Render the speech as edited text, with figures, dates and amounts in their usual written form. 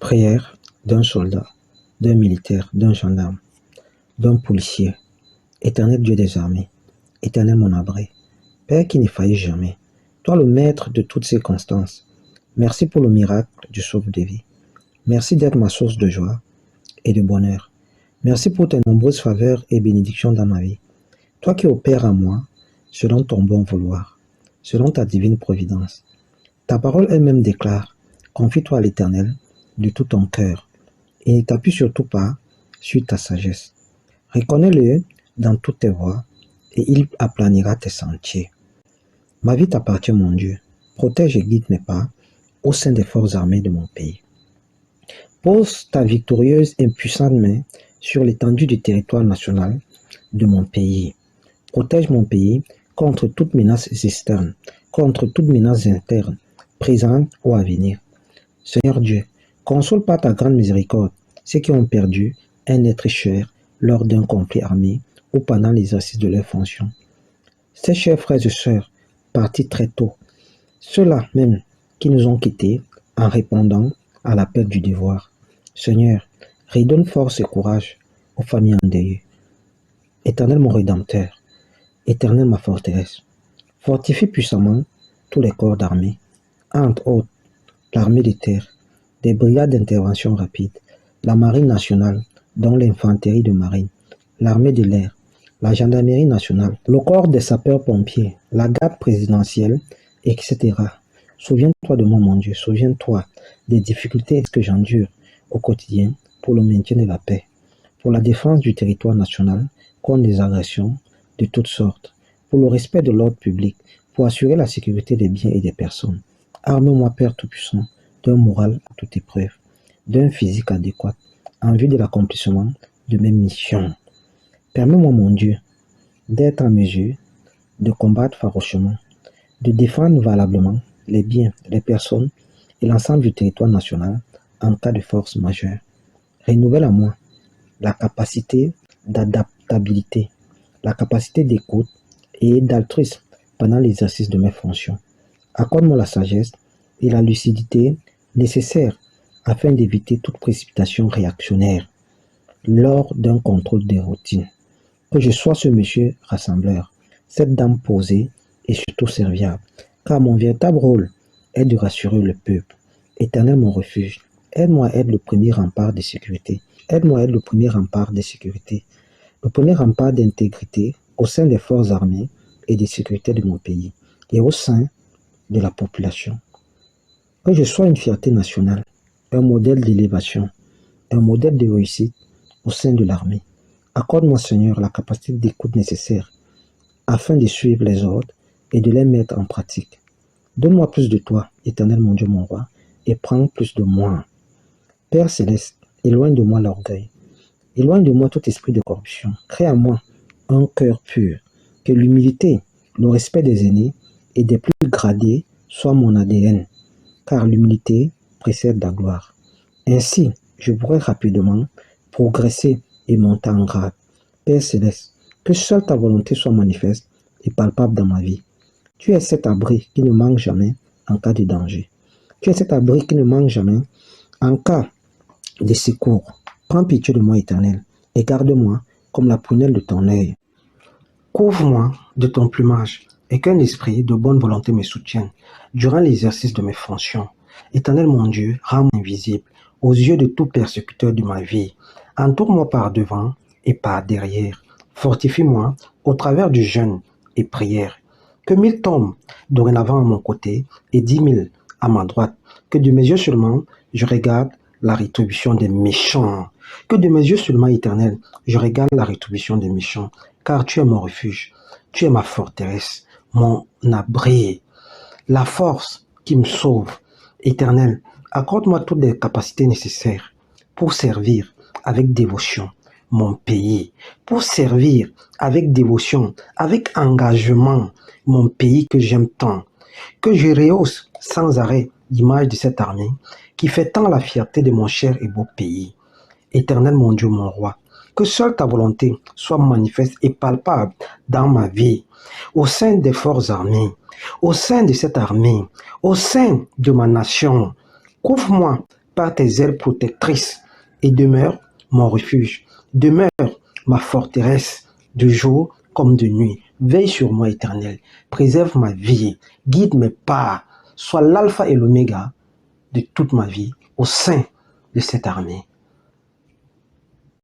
Prière d'un soldat, d'un militaire, d'un gendarme, d'un policier. Éternel Dieu des armées, Éternel mon abri, Père qui ne faillit jamais, toi le maître de toutes circonstances, merci pour le miracle du sauve de vie. Merci d'être ma source de joie et de bonheur. Merci pour tes nombreuses faveurs et bénédictions dans ma vie. Toi qui opères en moi, selon ton bon vouloir, selon ta divine providence. Ta parole elle-même déclare, confie-toi à l'Éternel de tout ton cœur et ne t'appuie surtout pas sur ta sagesse. Reconnais-le dans toutes tes voies et il aplanira tes sentiers. Ma vie t'appartient, mon Dieu. Protège et guide mes pas au sein des forces armées de mon pays. Pose ta victorieuse et puissante main sur l'étendue du territoire national de mon pays. Protège mon pays contre toute menace externe, contre toute menace interne, présente ou à venir. Seigneur Dieu, console par ta grande miséricorde ceux qui ont perdu un être cher lors d'un conflit armé ou pendant l'exercice de leurs fonctions. Ces chers frères et sœurs partis très tôt, ceux-là même qui nous ont quittés en répondant à l'appel du devoir. Seigneur, redonne force et courage aux familles endeuillées. Éternel mon Rédempteur, Éternel ma forteresse, fortifie puissamment tous les corps d'armée, entre autres l'armée de terre, des brigades d'intervention rapide, la marine nationale, dont l'infanterie de marine, l'armée de l'air, la gendarmerie nationale, le corps des sapeurs-pompiers, la garde présidentielle, etc. Souviens-toi de moi, mon Dieu, souviens-toi des difficultés que j'endure au quotidien pour le maintien de la paix, pour la défense du territoire national contre des agressions de toutes sortes, pour le respect de l'ordre public, pour assurer la sécurité des biens et des personnes. Arme-moi, Père Tout-Puissant, d'un moral à toute épreuve, d'un physique adéquat, en vue de l'accomplissement de mes missions. Permets-moi, mon Dieu, d'être en mesure de combattre farouchement, de défendre valablement les biens, les personnes et l'ensemble du territoire national en cas de force majeure. Renouvelle à moi la capacité d'adaptabilité, la capacité d'écoute et d'altruisme pendant l'exercice de mes fonctions. Accorde-moi la sagesse et la lucidité nécessaires afin d'éviter toute précipitation réactionnaire lors d'un contrôle de routine. Que je sois ce monsieur rassembleur, cette dame posée et surtout serviable, car mon véritable rôle est de rassurer le peuple. Éternel mon refuge, aide-moi à être le premier rempart de sécurité. Aide-moi à être le premier rempart de sécurité, le premier rempart d'intégrité au sein des forces armées et de sécurité de mon pays et au sein de la population. Que je sois une fierté nationale, un modèle d'élévation, un modèle de réussite au sein de l'armée. Accorde-moi, Seigneur, la capacité d'écoute nécessaire afin de suivre les ordres et de les mettre en pratique. Donne-moi plus de toi, Éternel mon Dieu, mon roi, et prends plus de moi. Père céleste, éloigne de moi l'orgueil. Éloigne de moi tout esprit de corruption. Crée en moi un cœur pur. Que l'humilité, le respect des aînés et des plus gradés soit mon ADN. Car l'humilité précède la gloire. Ainsi, je pourrai rapidement progresser et monter en grade. Père céleste, que seule ta volonté soit manifeste et palpable dans ma vie. Tu es cet abri qui ne manque jamais en cas de danger. Tu es cet abri qui ne manque jamais en cas de secours. Prends pitié de moi, Éternel, et garde-moi comme la prunelle de ton œil. Couvre-moi de ton plumage et qu'un esprit de bonne volonté me soutienne durant l'exercice de mes fonctions. Éternel mon Dieu, rends-moi invisible aux yeux de tout persécuteur de ma vie. Entoure-moi par devant et par derrière. Fortifie-moi au travers du jeûne et prière. Que 1000 tombent dorénavant à mon côté et 10 000 à ma droite. Que de mes yeux seulement, je regarde la rétribution des méchants. Que de mes yeux seulement, Éternel, je regarde la rétribution des méchants. Car tu es mon refuge, tu es ma forteresse, mon abri, la force qui me sauve. Éternel, accorde-moi toutes les capacités nécessaires pour servir avec dévotion mon pays, pour servir avec dévotion, avec engagement mon pays que j'aime tant, que je rehausse sans arrêt l'image de cette armée qui fait tant la fierté de mon cher et beau pays. Éternel mon Dieu, mon roi, que seule ta volonté soit manifeste et palpable dans ma vie, au sein des forces armées, au sein de cette armée, au sein de ma nation. Couvre-moi par tes ailes protectrices et demeure mon refuge. Demeure ma forteresse de jour comme de nuit. Veille sur moi, Éternel. Préserve ma vie. Guide mes pas. Sois l'alpha et l'oméga de toute ma vie au sein de cette armée.